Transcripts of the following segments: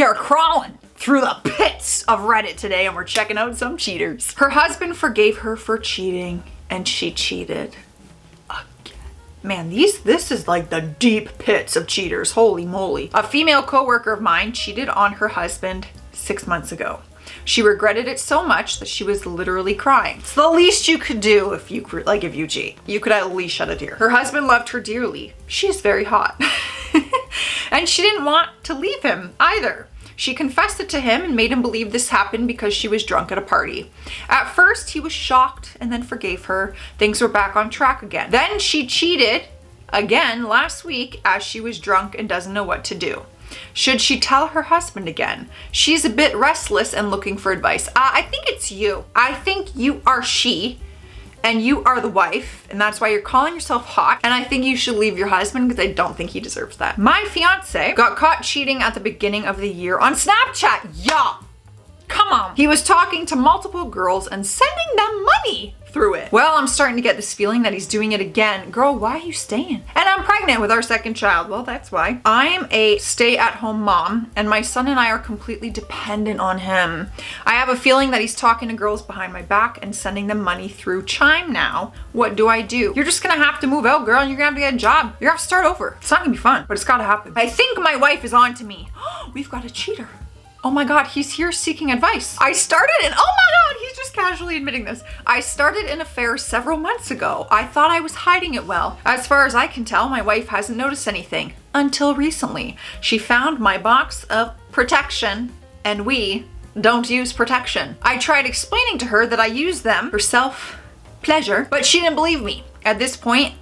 are crawling through the pits of Reddit today and we're checking out some cheaters. Her husband forgave her for cheating and she cheated again. Man, this is like the deep pits of cheaters. Holy moly. A female coworker of mine cheated on her husband 6 months ago. She regretted it so much that she was literally crying. It's the least you could do if you cheat. You could at least shed a tear. Her husband loved her dearly. She's very hot. And she didn't want to leave him either. She confessed it to him and made him believe this happened because she was drunk at a party. At first, he was shocked and then forgave her. Things were back on track again. Then she cheated again last week as she was drunk and doesn't know what to do. Should she tell her husband again? She's a bit restless and looking for advice. I think it's you. I think you are she and you are the wife, and that's why you're calling yourself hot. And I think you should leave your husband because I don't think he deserves that. My fiance got caught cheating at the beginning of the year on Snapchat. Yeah, come on. He was talking to multiple girls and sending them money through it. Well, I'm starting to get this feeling that he's doing it again. Girl, why are you staying? And I'm pregnant with our second child. Well, that's why. I'm a stay-at-home mom and my son and I are completely dependent on him. I have a feeling that he's talking to girls behind my back and sending them money through Chime now. What do I do? You're just gonna have to move out, girl, and you're gonna have to get a job. You're gonna have to start over. It's not gonna be fun, but it's gotta happen. I think my wife is on to me. We've got a cheater. Oh my God, he's here seeking advice. Oh my God, he's just casually admitting this. I started an affair several months ago. I thought I was hiding it well. As far as I can tell, my wife hasn't noticed anything until recently. She found my box of protection and we don't use protection. I tried explaining to her that I use them for self-pleasure, but she didn't believe me. At this point,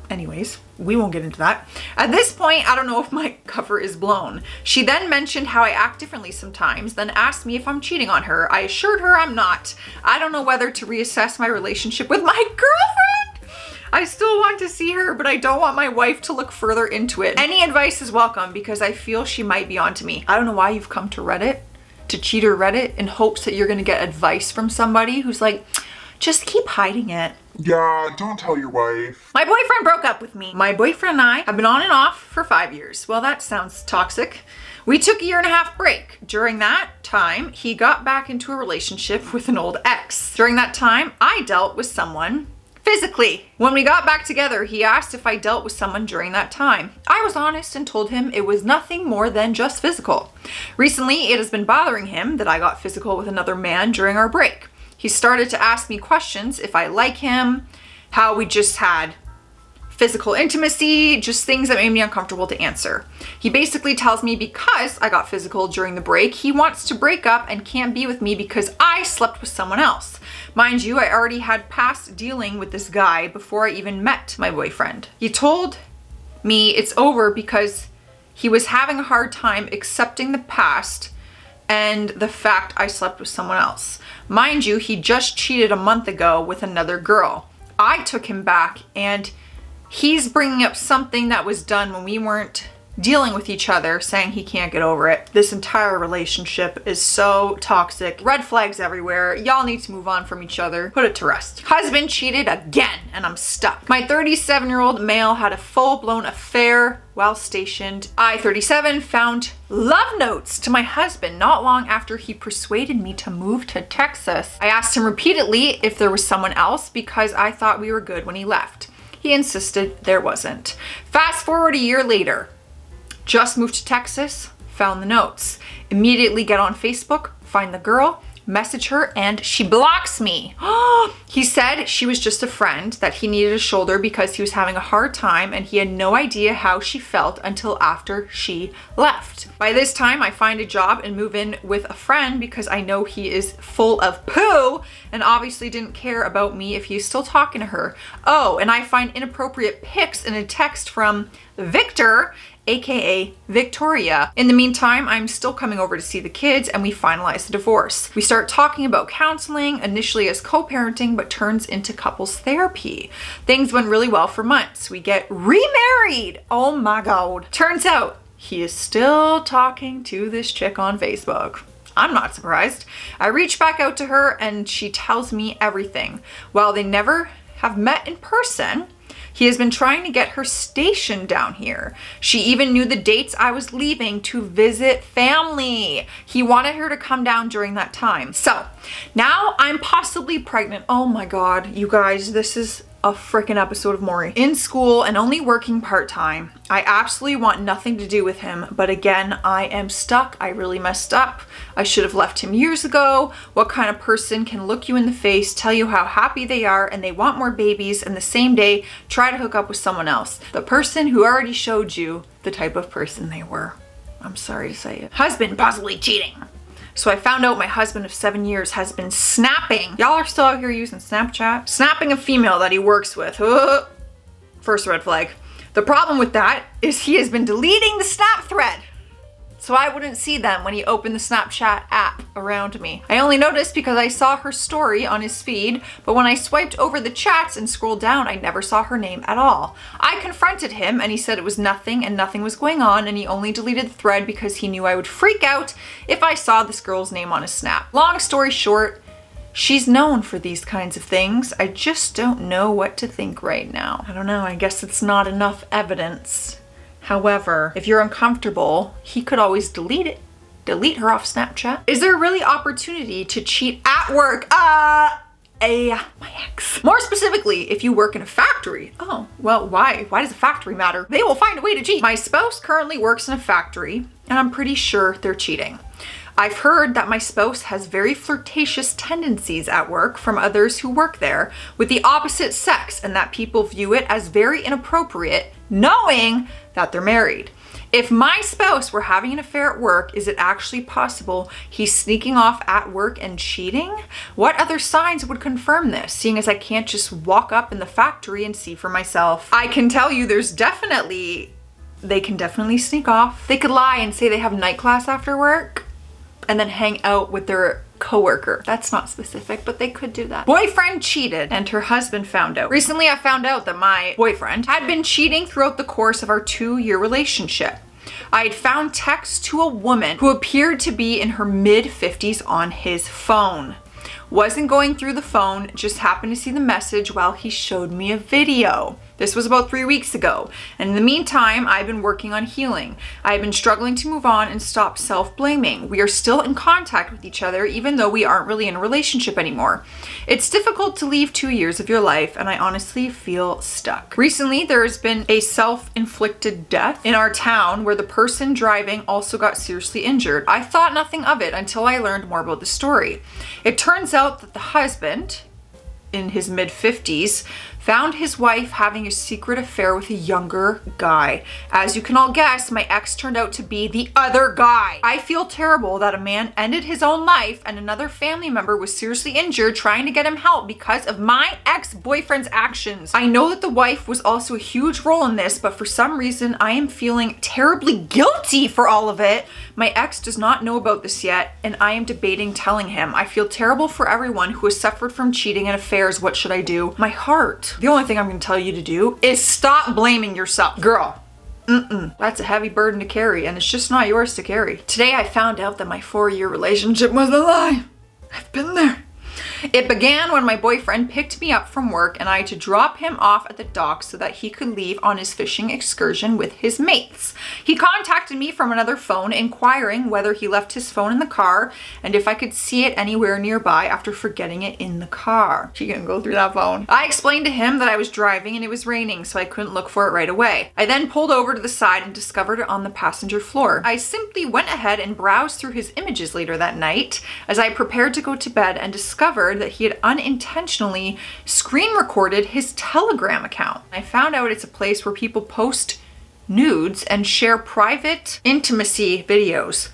anyways, we won't get into that. At this point, I don't know if my cover is blown. She then mentioned how I act differently sometimes, then asked me if I'm cheating on her. I assured her I'm not. I don't know whether to reassess my relationship with my girlfriend. I still want to see her, but I don't want my wife to look further into it. Any advice is welcome because I feel she might be onto me. I don't know why you've come to Reddit, to cheater Reddit, in hopes that you're gonna get advice from somebody who's like, just keep hiding it. Yeah, don't tell your wife. My boyfriend broke up with me. My boyfriend and I have been on and off for 5 years. Well, that sounds toxic. We took a 1.5 year break. During that time, he got back into a relationship with an old ex. During that time, I dealt with someone physically. When we got back together, he asked if I dealt with someone during that time. I was honest and told him it was nothing more than just physical. Recently, it has been bothering him that I got physical with another man during our break. He started to ask me questions if I like him, how we just had physical intimacy, just things that made me uncomfortable to answer. He basically tells me because I got physical during the break, he wants to break up and can't be with me because I slept with someone else. Mind you, I already had past dealing with this guy before I even met my boyfriend. He told me it's over because he was having a hard time accepting the past and the fact I slept with someone else. Mind you, he just cheated a month ago with another girl. I took him back and he's bringing up something that was done when we weren't dealing with each other, saying he can't get over it. This entire relationship is so toxic. Red flags everywhere. Y'all need to move on from each other. Put it to rest. Husband cheated again and I'm stuck. My 37-year-old male had a full-blown affair while stationed. I, 37, found love notes to my husband not long after he persuaded me to move to Texas. I asked him repeatedly if there was someone else because I thought we were good when he left. He insisted there wasn't. Fast forward a year later. Just moved to Texas, found the notes. Immediately get on Facebook, find the girl, message her, and she blocks me. He said she was just a friend, that he needed a shoulder because he was having a hard time and he had no idea how she felt until after she left. By this time, I find a job and move in with a friend because I know he is full of poo and obviously didn't care about me if he's still talking to her. Oh, and I find inappropriate pics in a text from Victor, aka Victoria. In the meantime, I'm still coming over to see the kids and we finalize the divorce. We start talking about counseling, initially as co-parenting, but turns into couples therapy. Things went really well for months. We get remarried. Oh my God. Turns out he is still talking to this chick on Facebook. I'm not surprised. I reach back out to her and she tells me everything. While they never have met in person, He has been trying to get her stationed down here. She even knew the dates I was leaving to visit family. He wanted her to come down during that time. So now I'm possibly pregnant. Oh my God, you guys, this is a freaking episode of Maury. In school and only working part-time. I absolutely want nothing to do with him, but again, I am stuck. I really messed up. I should have left him years ago. What kind of person can look you in the face, tell you how happy they are and they want more babies, and the same day try to hook up with someone else? The person who already showed you the type of person they were. I'm sorry to say it. Husband possibly cheating. So I found out my husband of 7 years has been snapping. Y'all are still out here using Snapchat? Snapping a female that he works with. First red flag. The problem with that is he has been deleting the snap thread, so I wouldn't see them when he opened the Snapchat app around me. I only noticed because I saw her story on his feed, but when I swiped over the chats and scrolled down, I never saw her name at all. I confronted him and he said it was nothing and nothing was going on, and he only deleted the thread because he knew I would freak out if I saw this girl's name on his snap. Long story short, she's known for these kinds of things. I just don't know what to think right now. I don't know, I guess it's not enough evidence. However, if you're uncomfortable, he could always delete it. Delete her off Snapchat. Is there really opportunity to cheat at work? My ex. More specifically, if you work in a factory. Oh, well, why? Why does a factory matter? They will find a way to cheat. My spouse currently works in a factory, and I'm pretty sure they're cheating. I've heard that my spouse has very flirtatious tendencies at work from others who work there with the opposite sex, and that people view it as very inappropriate, knowing that they're married. If my spouse were having an affair at work, is it actually possible he's sneaking off at work and cheating? What other signs would confirm this, seeing as I can't just walk up in the factory and see for myself? I can tell you they can definitely sneak off. They could lie and say they have night class after work and then hang out with their coworker. That's not specific, but they could do that. Boyfriend cheated and her husband found out. Recently, I found out that my boyfriend had been cheating throughout the course of our 2-year relationship. I had found texts to a woman who appeared to be in her mid-50s on his phone. Wasn't going through the phone, just happened to see the message while he showed me a video. This was about 3 weeks ago, and in the meantime, I've been working on healing. I've been struggling to move on and stop self-blaming. We are still in contact with each other, even though we aren't really in a relationship anymore. It's difficult to leave 2 years of your life, and I honestly feel stuck. Recently, there has been a self-inflicted death in our town where the person driving also got seriously injured. I thought nothing of it until I learned more about the story. It turns out that the husband, in his mid-50s, found his wife having a secret affair with a younger guy. As you can all guess, my ex turned out to be the other guy. I feel terrible that a man ended his own life and another family member was seriously injured trying to get him help because of my ex-boyfriend's actions. I know that the wife was also a huge role in this, but for some reason, I am feeling terribly guilty for all of it. My ex does not know about this yet, and I am debating telling him. I feel terrible for everyone who has suffered from cheating and affairs. What should I do? My heart. The only thing I'm gonna tell you to do is stop blaming yourself. Girl, that's a heavy burden to carry, and it's just not yours to carry. Today I found out that my 4-year relationship was a lie. I've been there. It began when my boyfriend picked me up from work and I had to drop him off at the dock so that he could leave on his fishing excursion with his mates. He contacted me from another phone inquiring whether he left his phone in the car and if I could see it anywhere nearby after forgetting it in the car. She can go through that phone. I explained to him that I was driving and it was raining, so I couldn't look for it right away. I then pulled over to the side and discovered it on the passenger floor. I simply went ahead and browsed through his images later that night as I prepared to go to bed and discovered that he had unintentionally screen recorded his Telegram account. I found out it's a place where people post nudes and share private intimacy videos.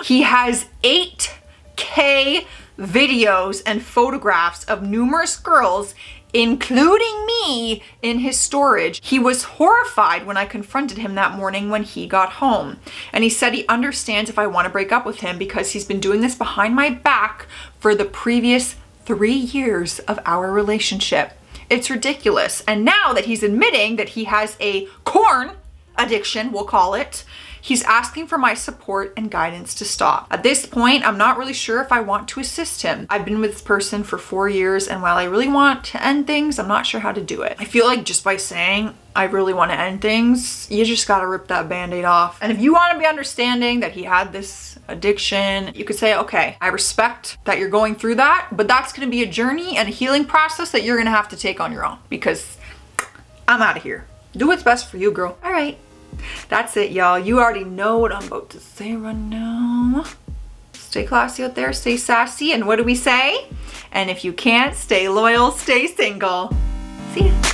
He has 8K videos and photographs of numerous girls, including me, in his storage. He was horrified when I confronted him that morning when he got home. And he said he understands if I want to break up with him because he's been doing this behind my back for the previous 3 years of our relationship. It's ridiculous. And now that he's admitting that he has a corn addiction, we'll call it, He's asking for my support and guidance to stop. At this point, I'm not really sure if I want to assist him. I've been with this person for 4 years, and while I really want to end things, I'm not sure how to do it. I feel like just by saying I really want to end things, you just gotta rip that band-aid off. And if you want to be understanding that he had this addiction, you could say, okay, I respect that you're going through that, but that's gonna be a journey and a healing process that you're gonna have to take on your own, because I'm out of here. Do what's best for you, girl. All right. That's it, y'all. You already know what I'm about to say right now. Stay classy out there, stay sassy, and what do we say? And if you can't, stay loyal, stay single. See ya.